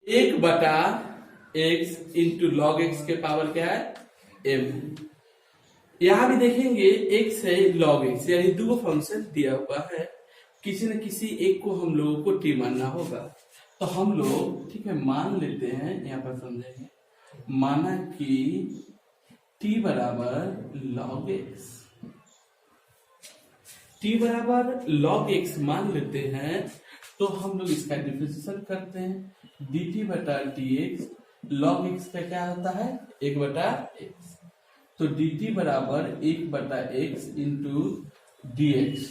एक बटा x into log x के पावर क्या है एम। यहां भी देखेंगे एक्स है लॉग एक्स, यानी दो फंक्शन दिया हुआ है, किसी न किसी एक को हम लोगों को टी मानना होगा। तो हम लोग ठीक है मान लेते हैं, यहाँ पर समझेंगे, माना कि टी बराबर लॉग एक्स, टी बराबर लॉग एक्स मान लेते हैं। तो हम लोग इसका डिफरेंशिएशन करते हैं, डी टी बटा टी एक्स, लॉग एक्स का क्या होता है एक बटा एक्स, तो डी टी बराबर एक बटा एक्स इंटू डी एक्स।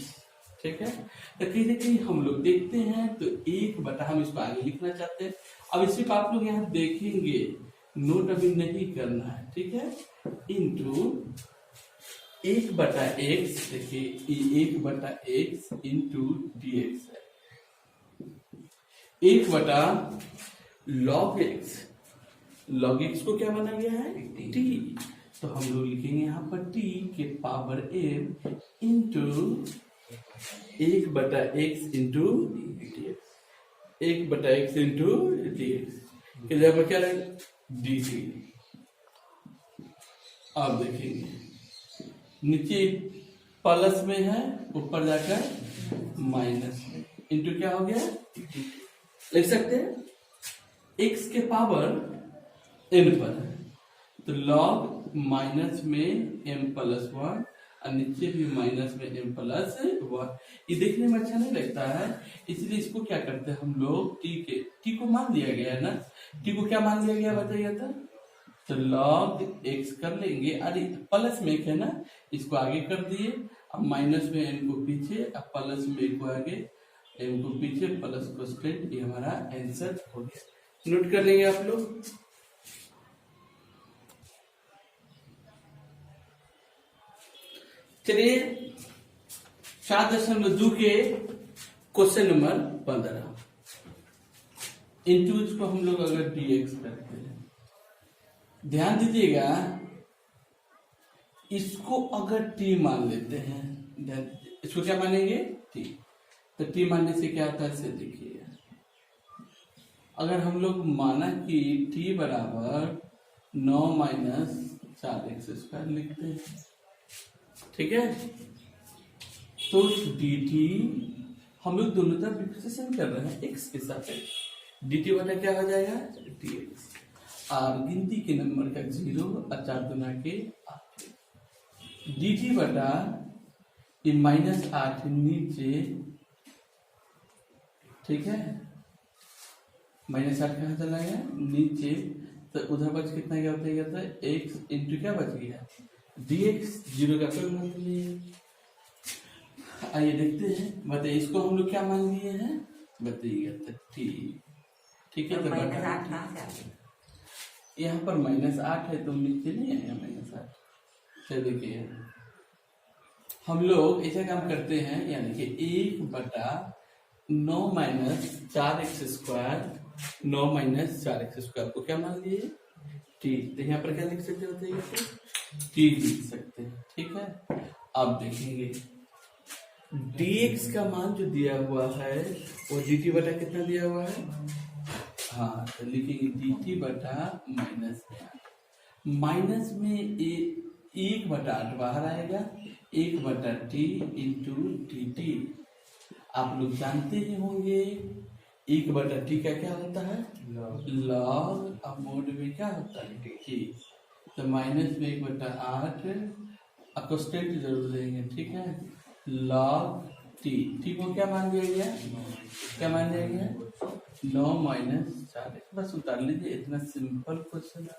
ठीक है, तो कहीं ना कहीं हम लोग देखते हैं तो एक बटा, हम इसको आगे लिखना चाहते हैं। अब इसी को आप लोग यहाँ देखेंगे, नोट अभी नहीं करना है, ठीक है, इंटू एक बटा एक्स, देखिए एक बटा एक्स इंटू डी एक्स है, एक बटा लॉग एक्स, लॉग एक्स को क्या माना गया है टी, तो हम लोग लिखेंगे यहाँ पर टी के पावर एम इंटू एक बटा एक्स इंटू डी एक्स, एक बटा एक्स इंटू डी एक्स के जगह पर क्या रहेगा डी टी। अब देखेंगे नीचे प्लस में है, ऊपर जाकर माइनस में, इंटू क्या हो गया लिख सकते हैं एक्स के पावर एन पर है, तो लॉग माइनस में एम प्लस वन और नीचे भी माइनस में एम प्लस वन। ये देखने में अच्छा नहीं लगता है, इसलिए इसको क्या करते हैं हम लोग टी को मान लिया गया है ना, टी को क्या मान लिया गया बताइए तो लॉग एक्स कर लेंगे, अरे प्लस में एक है ना, इसको आगे कर दिए, अब माइनस में एम को पीछे, अब प्लस में एक को आगे, एम को पीछे, प्लस को स्ट्रेट, ये हमारा आंसर हो गया। नोट कर लेंगे आप लोग। चलिए 7.2 के क्वेश्चन नंबर 15, इंटू इसको हम लोग अगर dx करते हैं, ध्यान दीजिएगा इसको अगर t मान लेते हैं, इसको क्या मानेंगे t, तो t मानने से क्या होता है इसे देखिए, अगर हम लोग माना कि t बराबर 9 माइनस 4x² लिखते हैं, ठीक है, तो dt हम लोग दोनों तरफ डिफरेंशिएशन कर रहे हैं x के साथ, dt वाला क्या हो जाएगा dx, और गिनती के नंबर का 0 और 4 गुना के 8, dt बटा ये -8 नीचे, ठीक है, -8 कहाँ चला गया नीचे, तो उधर बच कितना क्या होता है x इंटू क्या बच गया dx, 0 का कोई मतलब नहीं है। आइए देखते हैं, बताइए इसको हम लोग क्या मान लिए हैं बताइएगा t, ठीक है, तो यहाँ पर -8 है तो नीचे नहीं आएगा -8। चलिए देखिए हम लोग ऐसा काम करते हैं, यानी कि 1 बटा 9 माइनस 4x², 9 माइनस 4x² को क्या मान लिए t, तो यहाँ पर क्या लिख सकते होते हैं t लिख सकते हैं, ठीक है। अब देखेंगे dx का मान जो दिया हुआ है वो dt बटा कितना दिया हुआ है, हाँ, तो लिखेंगे dt बटा माइनस में 1 बटा 8 बाहर आएगा, 1 बटा t इंटू dt। आप लोग जानते ही होंगे 1 बटा t का क्या होता है लॉग, अब मोड में क्या होता है t, तो माइनस में 1 बटा 8 अकोस्टेंट जरूर देंगे, ठीक है, लॉग टी को क्या मान दिया गया, क्या मान दिया गया 9 माइनस 4, बस उतार लीजिए, इतना सिंपल क्वेश्चन है।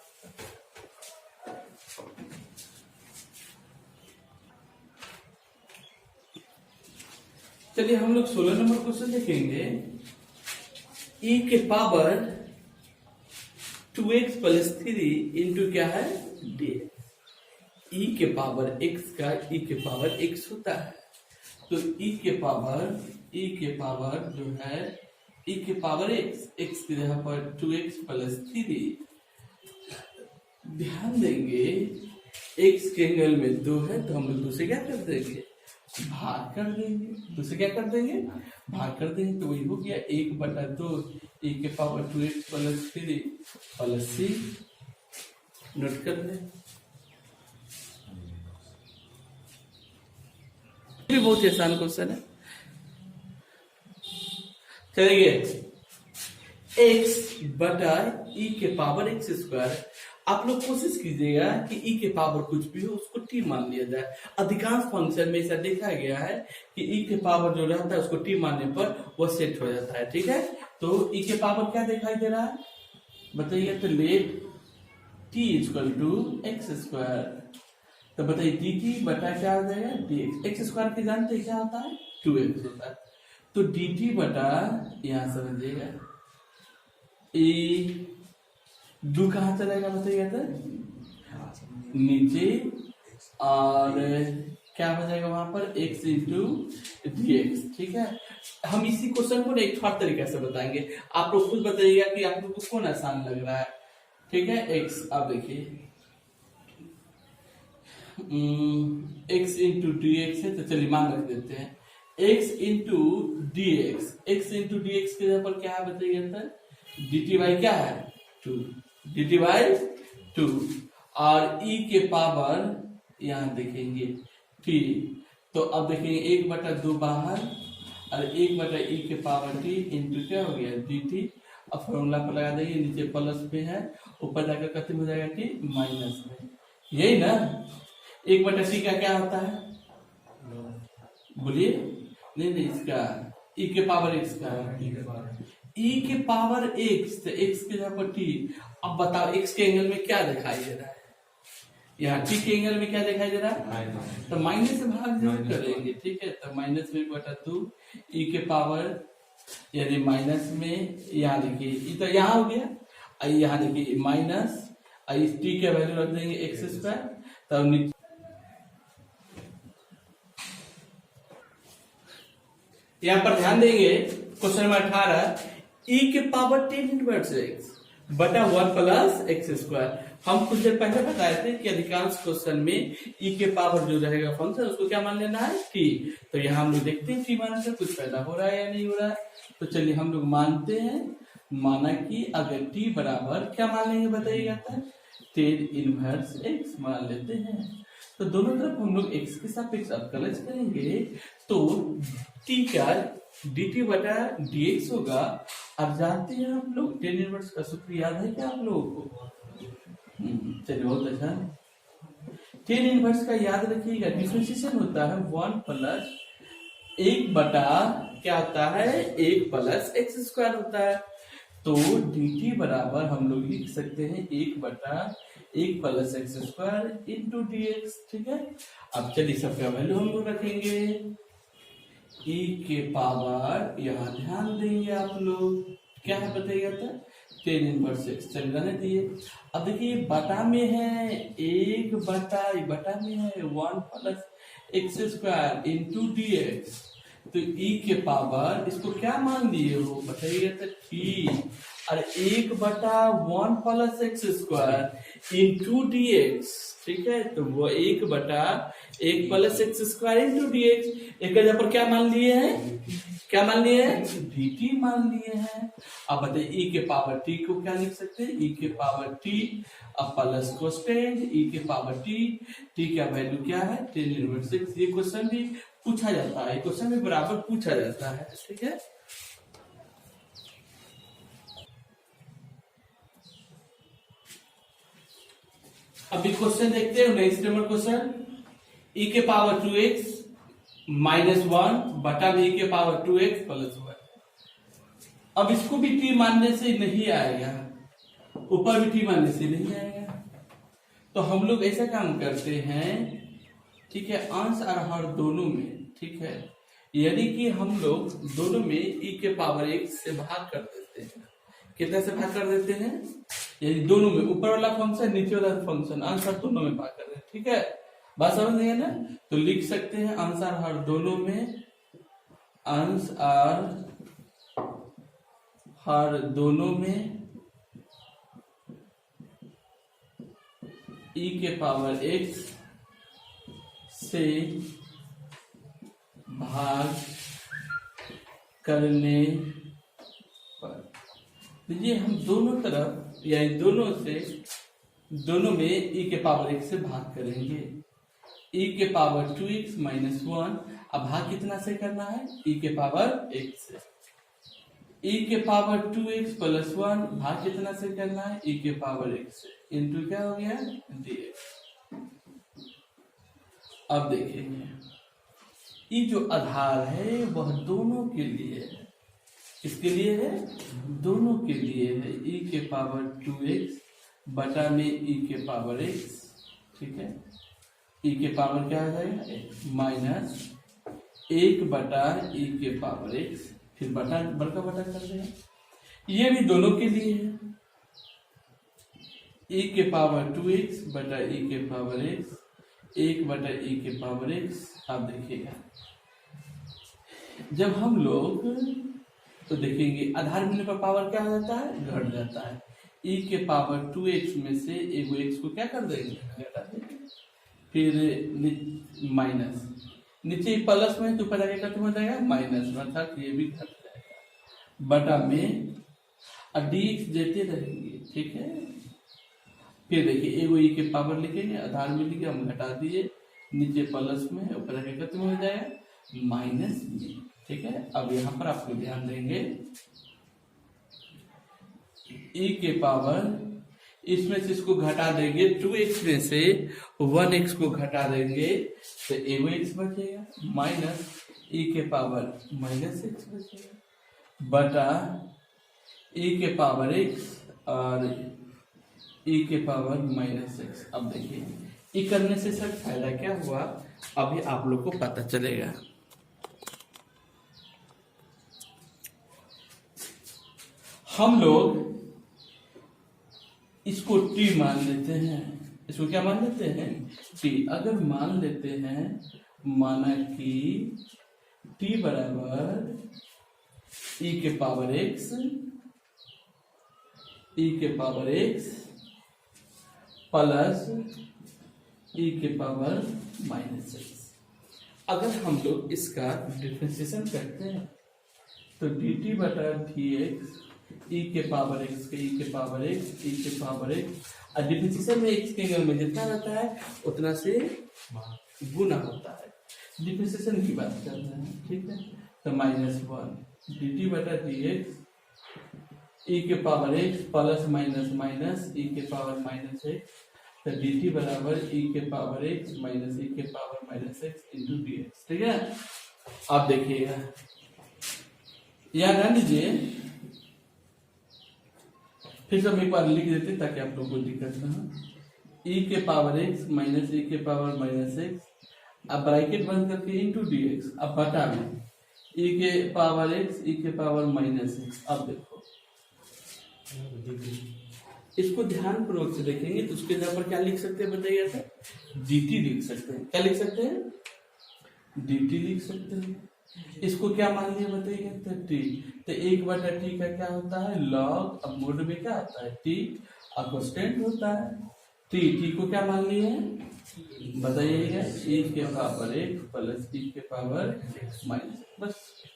चलिए हम लोग 16 नंबर क्वेश्चन देखेंगे, e के पावर 2x प्लस 3 इंटू क्या है dx, e के पावर x का e के पावर x होता है, तो e के पावर जो है e के पावर x की जगह पर 2x प्लस 3, ध्यान देंगे x के एंगल में 2 है तो हम लोग 2 से क्या कर देंगे भाग कर देंगे, 2 से क्या कर देंगे भाग कर देंगे, तो वही हो गया 1 बटा 2 ई के पावर 2x प्लस 3 प्लस सी। नोट कर ले, भी बहुत ही आसान क्वेश्चन है। चलिए, x बटा ई के पावर एक्स स्क्वायर। आप लोग कोशिश कीजिएगा कि ई के पावर कुछ भी हो उसको टी मान लिया जाए। अधिकांश फंक्शन में ऐसा देखा गया है कि ई के पावर जो रहता है उसको टी मानने पर वो सेट हो जाता है। ठीक है, तो ई के पावर क्या दिखाई दे रहा है बताइए। तो let t equal to x square, तो बताइए डी टी बटा क्या हो जाएगा डी एक्स। एक्स स्क्वायर के जानते हैं क्या होता है 2x होता है, तो डी टी बटा यहां समझिएगा ए दो कहां चलेगा बताइएगा तो नीचे, और क्या हो जाएगा वहां पर x इंटू डी एक्स। ठीक है, हम इसी क्वेश्चन को एक थोड़ा तरीके से बताएंगे, आप लोग खुद बताइएगा कि आप लोग को कौन आसान लग रहा है। ठीक है, x अब देखिए x इंटू डी एक्स है, तो चलिए मान रख देते हैं x into D x. X into D x के जगह पर क्या है बताइएगा तो डी टी बाई क्या है 2, डी टी बाई 2, और e के पावर यहां देखेंगे t, तो अब देखेंगे 1/2 बाहर और 1/e के पावर t इंटू क्या हो गया डी टी। अब फॉर्मूला पर लगा देंगे, नीचे प्लस पे है, ऊपर जाकर खत्म हो जाएगा टी माइनस में, यही ना। 1/c का क्या होता है बोलिए, नहीं इसका e के पावर x का e के पावर x, तो x के जगह पर t। अब बताओ x के एंगल में क्या दिखाई दे रहा है, यहाँ t के एंगल में क्या दिखाई दे रहा है, तो माइनस से भाग जरूर करेंगे। ठीक है, तो माइनस में 1/2 e के पावर, यानी माइनस में यहाँ देखिए तो यहाँ हो गया, यहाँ देखिए माइनस, इस t के वैल्यू रख देंगे एक्स स्क्वायर, तब यहाँ पर ध्यान देंगे क्वेश्चन नंबर 18 e के पावर 10 इनवर्स x बटा 1 प्लस एक्स स्क्वायर। हम कुछ देर पहले बताए थे कि अधिकांश क्वेश्चन में e के पावर जो रहेगा फंक्शन उसको क्या मान लेना है t। तो यहाँ हम लोग देखते हैं t मानने से कुछ पैदा हो रहा है या नहीं हो रहा है। तो चलिए हम लोग मानते हैं, माना कि अगर t बराबर क्या मान लेंगे बताइएगा, 10 इनवर्स x मान लेते हैं। तो दोनों तरफ हम लोग x के सापेक्ष अवकलज करेंगे, तो t का dt बटा dx होगा। अब जानते हैं हम लोग 10 इनवर्स का सूत्र याद है क्या आप लोगों को? चलिए बहुत अच्छा, 10 इनवर्स का याद रखिएगा, डिफरेंशिएशन होता है 1 प्लस 1 बटा क्या होता है 1 प्लस एक्स स्क्वायर होता है। तो dt बराबर हम लोग लिख सकते हैं 1/1 plus x square into D x. ठीक है, अब चलिए सबका वैल्यू हम लोग रखेंगे e के पावर, यहाँ ध्यान देंगे आप लोग क्या है बताइएगा तो 10 इनवर्स एक्स, चल रहने दिए। अब देखिए बटा में है 1/बटा में है 1 plus x square into D x, तो e के पावर इसको क्या मान लिए हो बताइएगा तो t, और 1/1 plus x square into D x. ठीक है, तो वो 1/1 plus x square into D x, एक जगह पर क्या मान लिए हैं, क्या मान लिए हैं dt मान लिए हैं। अब बताइए e के पावर t को क्या लिख सकते हैं, e के पावर t, अब प्लस कोस्टेंट e के पावर t का वैल्यू क्या है 10 इनवर्स एक्स। ये क्वेश्चन भी पूछा जाता है, क्वेश्चन में बराबर पूछा जाता है। ठीक है, अभी क्वेश्चन देखते हैं, नेक्स्ट नंबर क्वेश्चन, e के पावर 2x माइनस 1 बटा में e के पावर 2x प्लस 1। अब इसको भी t मानने से नहीं आएगा, ऊपर भी t मानने से नहीं आएगा, तो हम लोग ऐसा काम करते हैं। ठीक है, अंश और हर दोनों में, ठीक है, यानी कि हम लोग दोनों में e के पावर 1 से भाग कर देते हैं। कितना से भाग कर देते हैं, यानी दोनों में, ऊपर वाला फंक्शन नीचे वाला फंक्शन, अंश और दोनों में भाग कर देते हैं। ठीक है, बात समझ गए ना। तो लिख सकते हैं अंश और हर दोनों में, अंश और हर दोनों में e के पावर x से भाग करने पर। तो ये हम दोनों तरफ या दोनों में e के पावर x से भाग करेंगे। e के पावर 2x माइनस 1। अब भाग कितना से करना है? e के पावर x से। e के पावर 2x प्लस 1 भाग कितना से करना है? e के पावर x से। इंटू क्या हो गया? dx। अब देखेंगे ये जो आधार है वह दोनों के लिए है। किसके लिए है? दोनों के लिए है। e के पावर 2x बटा में e के पावर x, ठीक है। e के पावर क्या आ जाएगा? माइनस 1 बटा e के पावर x, फिर बटा बड़का बटा कर देंगे। ये भी दोनों के लिए है। e के पावर 2x बटा e के पावर x, 1 बटा e के पावर x। आप देखिएगा जब हम लोग तो देखेंगे आधार मिलने पर पावर क्या हो जाता है? घट जाता है। e के पावर 2x में से एक x को क्या कर देंगे? घटा देंगे। फिर माइनस, नीचे प्लस में तो ऊपर आगे खत्म हो जाएगा माइनस, अर्थात ये भी घट जाएगा। बटा में dx देते रहेंगे, ठीक है। फिर देखिए एगो e के पावर लिखेंगे, आधार में लिखे हम घटा दिए, नीचे प्लस में ऊपर आगे खत्म हो जाएगा माइनस में, ठीक है। अब यहाँ पर आपको ध्यान देंगे e के पावर इसमें से इसको घटा देंगे, 2x में से 1x को घटा देंगे तो एगो x बचेगा माइनस e के पावर माइनस x बचेगा बटा e के पावर x और e के पावर माइनस x। अब देखिए e करने से सर फायदा क्या हुआ अभी आप लोग को पता चलेगा। हम लोग इसको t मान लेते हैं। इसको क्या मान लेते हैं? t। अगर मान लेते हैं, माना कि t बराबर e के पावर x, e के पावर x प्लस e के पावर माइनस x। अगर हम लोग इसका डिफरेंशिएशन करते हैं तो dt बटा dx e के पावर x के e के पावर x e के पावर x, और डिफरेंशिएशन में x के अंगल में जितना रहता है उतना से गुना होता है। डिफरेंशिएशन की बात कर रहे हैं, ठीक है। तो माइनस 1 dt बटा dx e के power x plus minus minus e के पावर माइनस x, तो dt बराबर e के पावर x माइनस e के power minus x into dx, ठीक है। आप देखिएगा याद लीजिए, फिर से हम एक बार लिख देते ताकि आप लोगों को दिक्कत ना हो। e के पावर x माइनस e के पावर माइनस x, अब ब्रैकेट बंद करके इंटू dx, अब बटा में e के पावर x e के पावर माइनस x। अब देखो इसको ध्यान पूर्वक से देखेंगे तो उसके जगह पर क्या लिख सकते हैं बताइए सर? dt लिख सकते हैं। क्या लिख सकते हैं? dt लिख सकते हैं। इसको क्या मान लिया बताइए? तो t। तो 1 बटा t का क्या होता है? लॉग। अब मोड में क्या आता है? t और कांस्टेंट होता है t को क्या मान लिए हैं बताइएगा? e के पावर x प्लस e के पावर माइनस, बस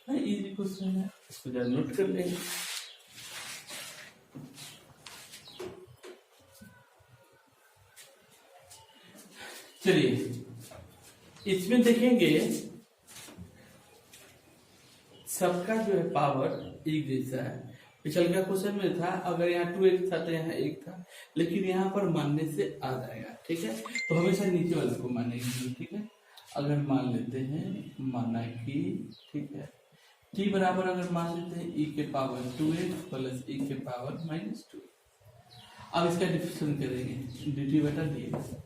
इजी क्वेश्चन है, इसको जरा नोट कर लेंगे। चलिए इसमें देखेंगे सबका जो है पावर एक जैसा है। पिछले का क्वेश्चन में था अगर यहाँ 2x था तो यहाँ 1 था, लेकिन यहाँ पर मानने से आ जाएगा, ठीक है। तो हमेशा नीचे वाले को मानेंगे, ठीक है। अगर मान लेते हैं, माना कि ठीक है t बराबर अगर मान लेते हैं e के पावर 2x प्लस e के पावर माइनस 2। अब इसका डिफरेंशिएशन करेंगे dt बटा dx।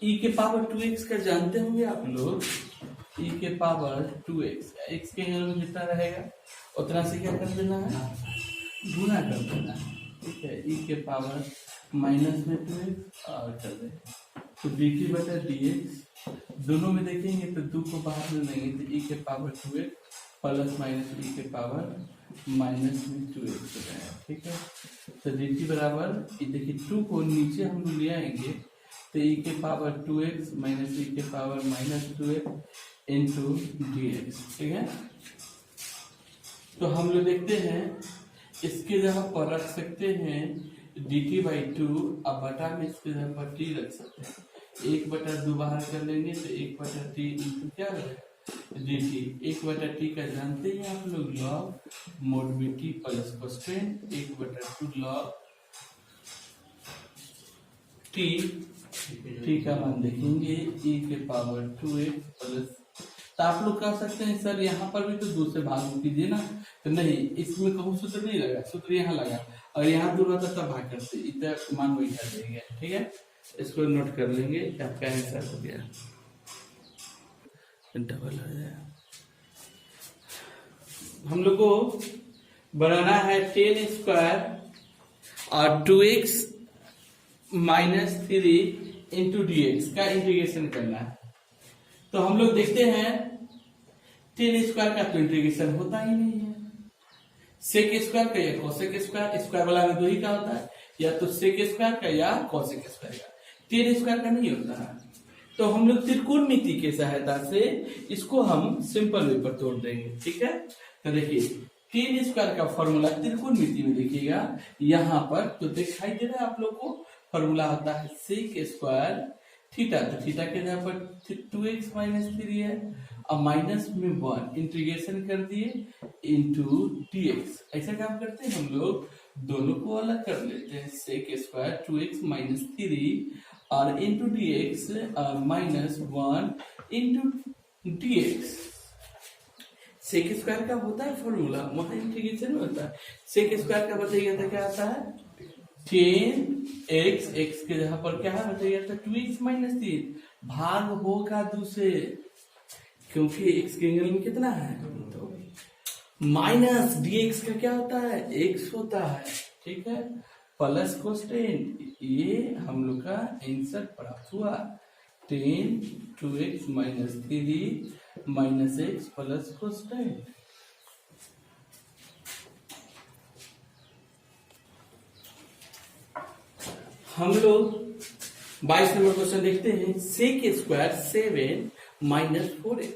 e के पावर 2x का जानते होंगे आप लोग, e के पावर 2x, x के अंगल में जितना रहेगा उतना से क्या कर देना है? गुना कर देना है, ठीक है। e के पावर माइनस में 2x और कर देंगे तो dt बटा dx। दोनों में देखेंगे तो 2 को बाहर में लेंगे तो e के power 2x plus minus e के पावर माइनस में 2x हो जाएगा, ठीक है। तो dt बराबर देखिए 2 को नीचे हम लोग ले आएंगे तो e के पावर 2x माइनस e के power minus 2x into dx, ठीक है। तो हम लोग देखते हैं इसके जगह पर रख सकते हैं dt/2, अब बटा में इसके जगह पर t रख सकते हैं। 1/2 बाहर कर लेंगे तो 1/t इंटू क्या रहेगा dt। 1/t का जानते हैं आप लोग log mod bt plus constant 1/2 log t का मान देखेंगे e के पावर 2x प्लस। तो आप लोग कह सकते हैं सर यहाँ पर भी तो 2 से भाग कीजिए ना, तो नहीं इसमें कहूँ सूत्र नहीं लगा, सूत्र यहाँ लगा और यहाँ दूर होता तब भाग करते इतना मान वही कर देंगे। ठीक है, इसको नोट कर लेंगे, आपका आंसर हो गया डबल हो जाएगा। हम लोग को बनाना है 10² और 2x माइनस 3 इंटू dx का इंटीग्रेशन करना है। तो हम लोग देखते हैं 10² का तो इंटीग्रेशन होता ही नहीं है, sec² का या cosec², स्क्वायर वाला में 2 ही का होता है, या तो sec² का या cosec² का, 10² का नहीं होता है। तो हम लोग त्रिकोणमिति की सहायता से इसको हम सिंपल वे पर तोड़ देंगे। ठीक है, तो देखिए 10² का फॉर्मूला त्रिकोणमिति में देखिएगा यहाँ पर तो दिखाई दे रहा है आप लोग को, फॉर्मूला होता है sec² थीटा, तो थीटा के जगह पर 2x माइनस 3 है और माइनस में 1 इंटीग्रेशन कर दिए इंटू dx। ऐसा काम करते हैं हम लोग, दोनों को अलग कर लेते हैं, sec² 2x माइनस 3 और into dx minus 1 into dx। sec² का होता है फॉर्मूला, वहां इंटीग्रेशन होता है। sec² का बताइए था क्या आता है 10x, x के जगह पर क्या है बताइए था 2x माइनस 3, भाग होगा 2 से, क्योंकि x के एंगल में कितना है तो माइनस dx का क्या होता है x होता है। ठीक है, प्लस कोस्टेंट, ये हम लोग का आंसर प्राप्त हुआ 10 2x minus 3 minus x plus constant. हम लोग 22 नंबर क्वेश्चन देखते हैं, sec² 7 माइनस 4x।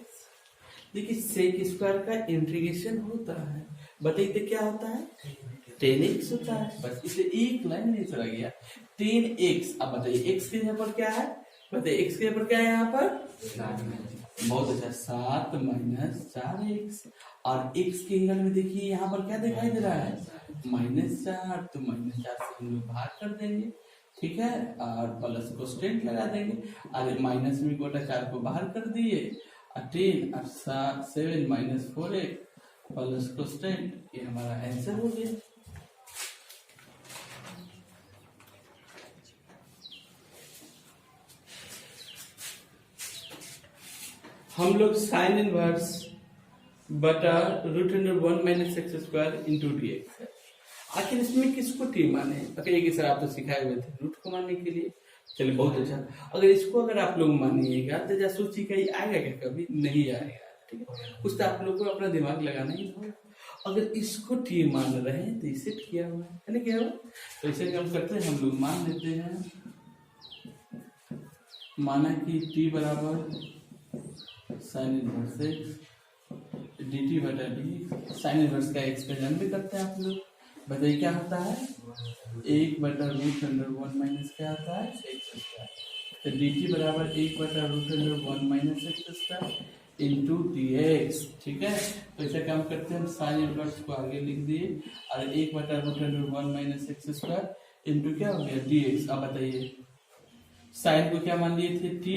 देखिए sec² का इंटीग्रेशन होता है, बताइए क्या होता है 10x होता है, बस इसे एक लाइन में चला गया 10x। अब बताइए x के यहाँ पर क्या है, बताइए x के यहाँ पर क्या है यहाँ पर बहुत अच्छा 7 माइनस 4x, और x के एंगल में देखिए यहाँ पर क्या दिखाई दे रहा है -4, तो -4 से हम लोग भाग कर देंगे। ठीक है, और प्लस कोस्टेंट लगा देंगे, और माइनस में कोटा 4 को बाहर कर दिए, 10 और 7 माइनस 4x प्लस कोस्टेंट, ये हमारा आंसर हो गया। हम लोग साइन इनवर्स बटा √1 माइनस x² इंटू dx है। आखिर इसमें किसको t माने, बताइए सर आप तो सिखाए हुए थे रूट को मानने के लिए, चलिए बहुत अच्छा। अगर इसको अगर आप लोग मानिएगा तो जैसा सोची कहीं आएगा क्या, कभी नहीं आएगा। ठीक है, कुछ तो आप लोग को अपना दिमाग लगाना ही होगा। अगर इसको t मान रहे हैं तो इसे किया हुआ है ना, क्या हुआ, तो इसे हम करते हैं हम लोग मान लेते हैं, माना कि t बराबर sine inverse dt/d, sine inverse का x का जान भी करते हैं आप लोग, बताइए क्या होता है 1/√1 माइनस क्या आता है x², तो dt बराबर 1/√1 माइनस x² इंटू dx। ठीक है, तो ऐसा काम करते हैं हम साइन इनवर्स को आगे लिख दिए और 1/√1 माइनस x² इंटू क्या हो गया dx। अब बताइए साइन को क्या मान लिए थे t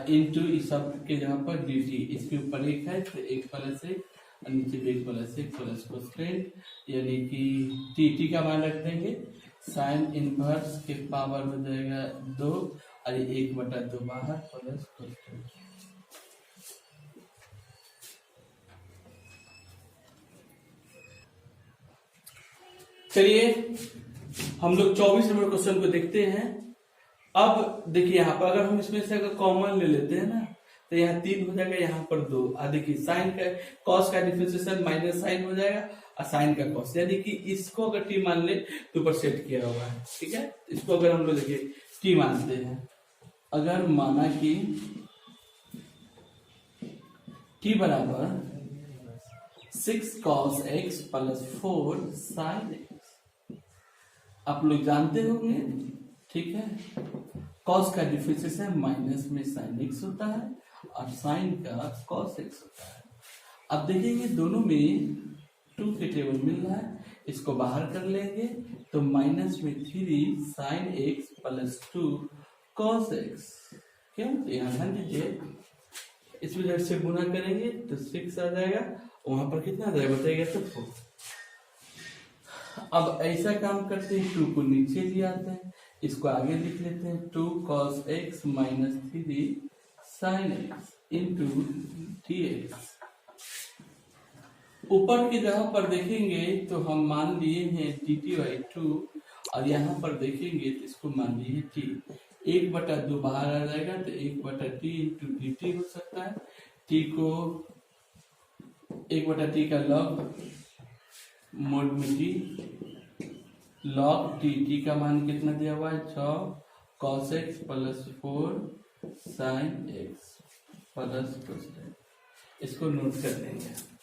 इंटू इस शब्द के जहाँ पर dt, इसके ऊपर 1 है तो 1 प्लस 1 और नीचे 1 प्लस 1 प्लस कोस्टेंट, यानी कि t का मान रख देंगे, साइन इनवर्स के पावर हो जाएगा 2 और 1/2 बाहर प्लस कोस्टेंट। चलिए हम लोग 24 नंबर क्वेश्चन को देखते हैं। अब देखिए यहाँ पर अगर हम इसमें से अगर कॉमन ले लेते हैं ना तो यहाँ 3 हो जाएगा, यहाँ पर 2, और देखिए साइन का कॉस का डिफरेंशिएशन माइनस साइन हो जाएगा और साइन का कॉस, यानी कि इसको अगर टी मान ले तो ऊपर सेट किया हुआ है। ठीक है, इसको अगर हम लोग देखिए टी मानते हैं, अगर माना कि टी बराबर 6 cos x plus 4 sin x। आप लोग जानते होंगे, ठीक है। cos का डिफरेंशिएशन माइनस में sin x होता है और sin का cos x होता है। अब देखेंगे दोनों में 2 के टेबल मिल रहा है, इसको बाहर कर लेंगे तो माइनस में 3 sin x plus 2 cos x। क्यों? तो यहाँ ध्यान दीजिए, इस वजह से गुना करेंगे तो 6 आ जाएगा, वहां पर कितना आ जाएगा बताइएगा तो 4। अब ऐसा काम करते हैं, 2 को नीचे ले आते हैं, इसको आगे लिख लेते हैं 2 cos x minus 3 sin x into dx। ऊपर की जगह पर देखेंगे तो हम मान लिए हैं dt/2 और यहाँ पर देखेंगे तो इसको मान लिए t। 1/2 बाहर आ जाएगा तो 1/t इंटू dt हो सकता है। t को 1/t का log मोड में t, log t का मान कितना दिया हुआ है 6 cos x plus 4 sin x plus, इसको नोट कर लेंगे।